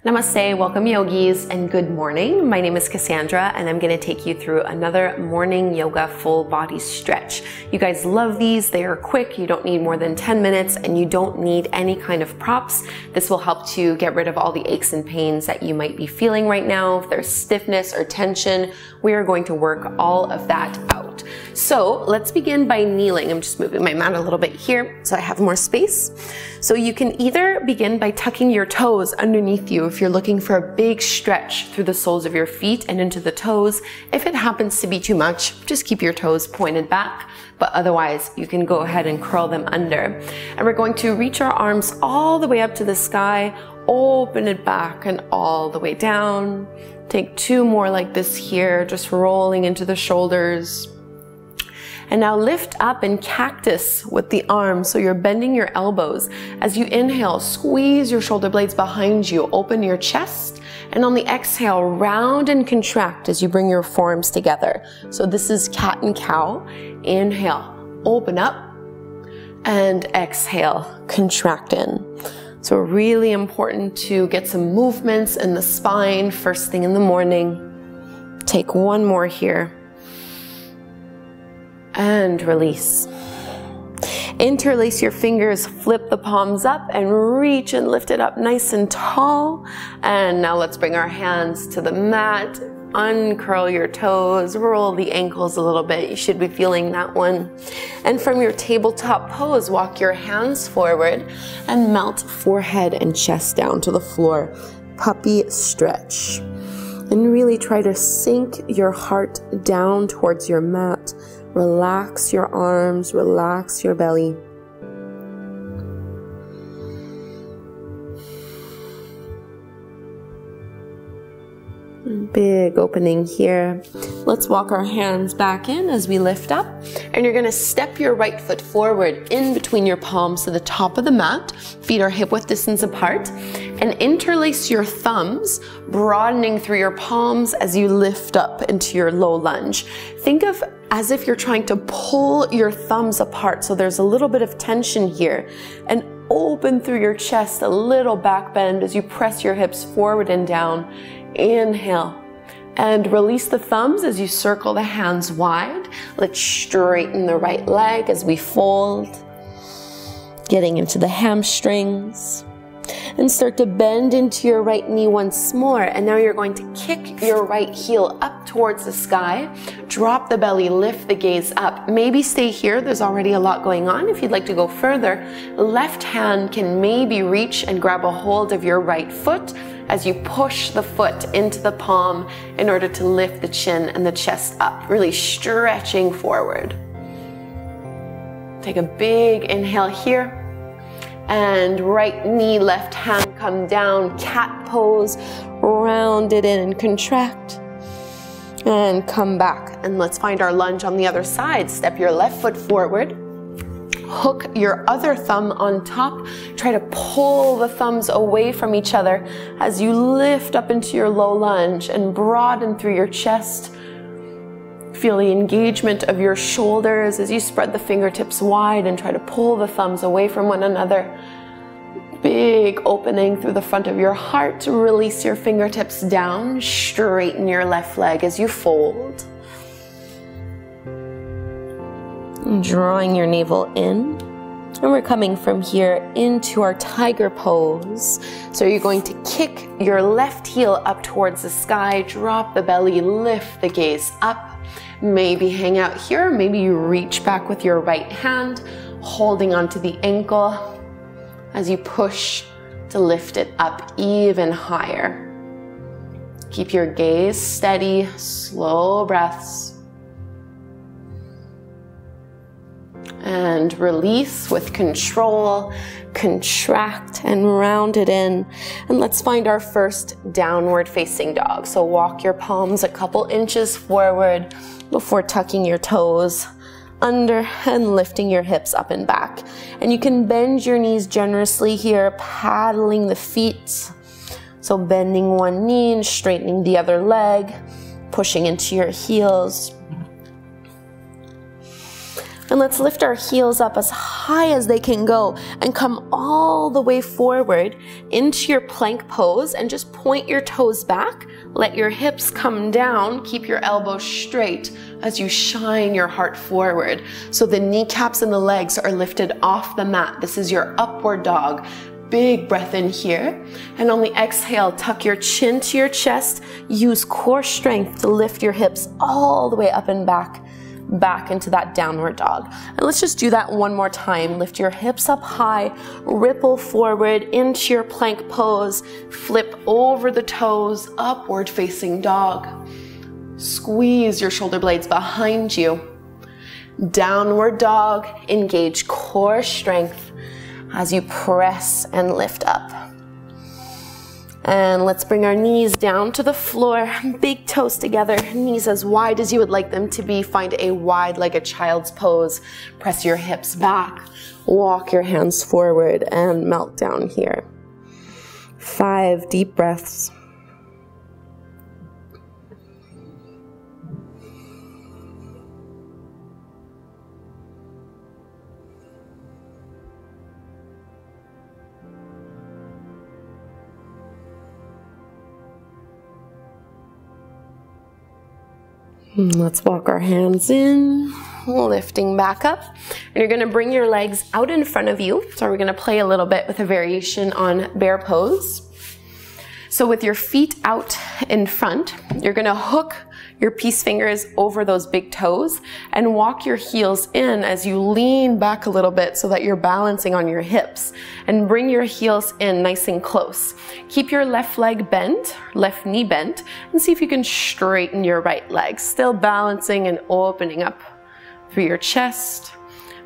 Namaste, welcome yogis, and good morning. My name is Kassandra, and I'm going to take you through another morning yoga full body stretch. You guys love these. They are quick. You don't need more than 10 minutes, and you don't need any kind of props. This will help to get rid of all the aches and pains that you might be feeling right now. If there's stiffness or tension, we are going to work all of that out. So let's begin by kneeling. I'm just moving my mat a little bit here so I have more space. So you can either begin by tucking your toes underneath you if you're looking for a big stretch through the soles of your feet and into the toes. If it happens to be too much, just keep your toes pointed back, but otherwise you can go ahead and curl them under. And we're going to reach our arms all the way up to the sky, open it back and all the way down. Take two more like this here, just rolling into the shoulders. And now lift up in cactus with the arms, so you're bending your elbows. As you inhale, squeeze your shoulder blades behind you, open your chest, and on the exhale, round and contract as you bring your forearms together. So this is cat and cow. Inhale, open up, and exhale, contract in. So really important to get some movements in the spine first thing in the morning. Take one more here. And release. Interlace your fingers, flip the palms up and reach and lift it up nice and tall. And now let's bring our hands to the mat, uncurl your toes, roll the ankles a little bit. You should be feeling that one. And from your tabletop pose, walk your hands forward and melt forehead and chest down to the floor. Puppy stretch. And really try to sink your heart down towards your mat. Relax your arms, relax your belly. Big opening here. Let's walk our hands back in as we lift up. And you're going to step your right foot forward in between your palms to the top of the mat. Feet are hip width distance apart. And interlace your thumbs, broadening through your palms as you lift up into your low lunge. Think of as if you're trying to pull your thumbs apart. So there's a little bit of tension here. And open through your chest, a little back bend as you press your hips forward and down. Inhale. And release the thumbs as you circle the hands wide. Let's straighten the right leg as we fold. Getting into the hamstrings. And start to bend into your right knee once more. And now you're going to kick your right heel up towards the sky. Drop the belly, lift the gaze up. Maybe stay here. There's already a lot going on. If you'd like to go further, left hand can maybe reach and grab a hold of your right foot as you push the foot into the palm in order to lift the chin and the chest up, really stretching forward. Take a big inhale here. And right knee, left hand come down, cat pose, round it in and contract. And come back. And let's find our lunge on the other side. Step your left foot forward. Hook your other thumb on top. Try to pull the thumbs away from each other as you lift up into your low lunge and broaden through your chest. Feel the engagement of your shoulders as you spread the fingertips wide and try to pull the thumbs away from one another. Big opening through the front of your heart. Release your fingertips down. Straighten your left leg as you fold. Drawing your navel in. And we're coming from here into our tiger pose. So you're going to kick your left heel up towards the sky. Drop the belly, lift the gaze up. Maybe hang out here, maybe you reach back with your right hand, holding onto the ankle as you push to lift it up even higher. Keep your gaze steady, slow breaths. And release with control, contract and round it in. And let's find our first downward facing dog. So walk your palms a couple inches forward before tucking your toes under and lifting your hips up and back. And you can bend your knees generously here, paddling the feet. So bending one knee and straightening the other leg, pushing into your heels. And let's lift our heels up as high as they can go and come all the way forward into your plank pose, and just point your toes back. Let your hips come down. Keep your elbows straight as you shine your heart forward. So the kneecaps and the legs are lifted off the mat. This is your upward dog. Big breath in here. And on the exhale, tuck your chin to your chest. Use core strength to lift your hips all the way up and back into that downward dog. And let's just do that one more time. Lift your hips up high, ripple forward into your plank pose, flip over the toes, upward facing dog. Squeeze your shoulder blades behind you. Downward dog, engage core strength as you press and lift up. And let's bring our knees down to the floor, big toes together, knees as wide as you would like them to be. Find a wide-legged child's pose. Press your hips back, walk your hands forward, and melt down here. 5 deep breaths. Let's walk our hands in, lifting back up. And you're gonna bring your legs out in front of you. So we're gonna play a little bit with a variation on bear pose. So with your feet out in front, you're gonna hook your peace fingers over those big toes and walk your heels in as you lean back a little bit so that you're balancing on your hips, and bring your heels in nice and close. Keep your left leg bent, left knee bent, and see if you can straighten your right leg, still balancing and opening up through your chest.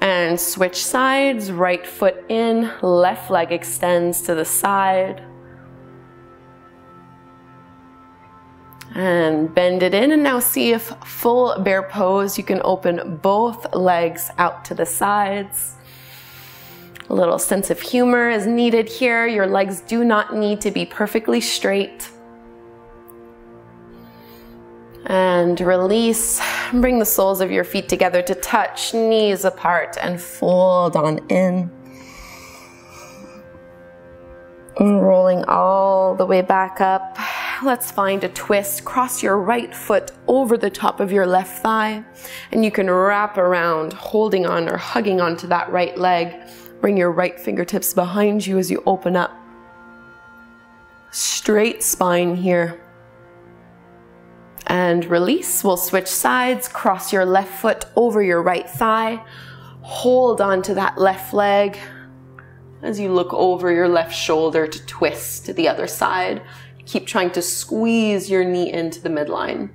And switch sides, right foot in, left leg extends to the side. And bend it in, and now see if full bear pose, you can open both legs out to the sides. A little sense of humor is needed here. Your legs do not need to be perfectly straight. And release. Bring the soles of your feet together to touch, knees apart, and fold on in. And rolling all the way back up. Let's find a twist. Cross your right foot over the top of your left thigh, and you can wrap around, holding on or hugging onto that right leg. Bring your right fingertips behind you as you open up. Straight spine here. And release. We'll switch sides. Cross your left foot over your right thigh. Hold onto that left leg as you look over your left shoulder to twist to the other side. Keep trying to squeeze your knee into the midline.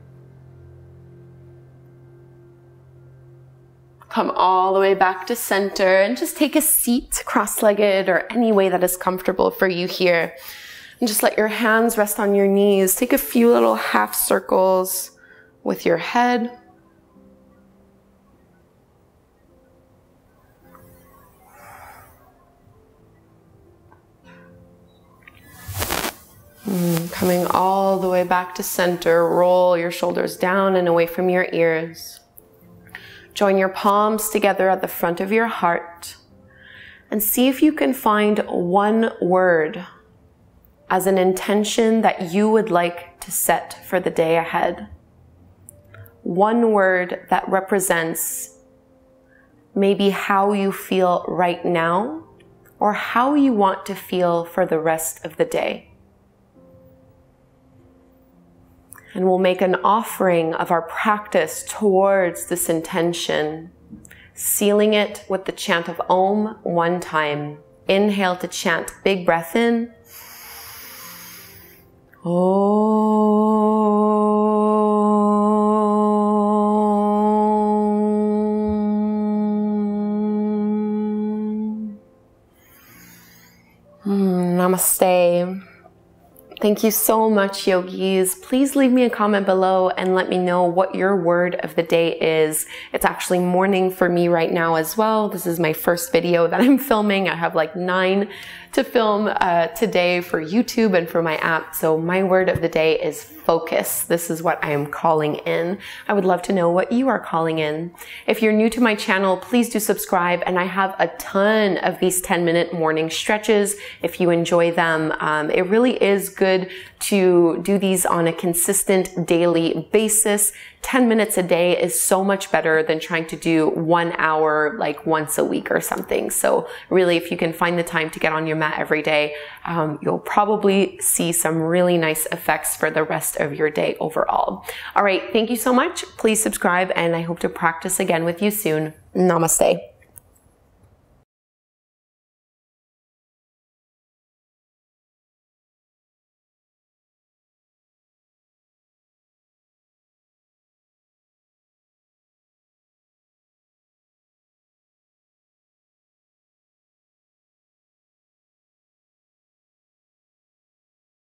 Come all the way back to center and just take a seat, cross-legged or any way that is comfortable for you here. And just let your hands rest on your knees. Take a few little half circles with your head. Coming all the way back to center, roll your shoulders down and away from your ears. Join your palms together at the front of your heart and see if you can find one word as an intention that you would like to set for the day ahead. One word that represents maybe how you feel right now or how you want to feel for the rest of the day. And we'll make an offering of our practice towards this intention, sealing it with the chant of Om 1 time. Inhale to chant, big breath in. Om. Namaste. Thank you so much, yogis. Please leave me a comment below and let me know what your word of the day is. It's actually morning for me right now as well. This is my first video that I'm filming. I have like 9 to film today for YouTube and for my app. So my word of the day is focus. This is what I am calling in. I would love to know what you are calling in. If you're new to my channel, please do subscribe, and I have a ton of these 10-minute morning stretches. If you enjoy them, it really is good to do these on a consistent daily basis. 10 minutes a day is so much better than trying to do 1 hour like once a week or something. So really, if you can find the time to get on your mat every day, you'll probably see some really nice effects for the rest of your day overall. All right, thank you so much. Please subscribe, and I hope to practice again with you soon. Namaste.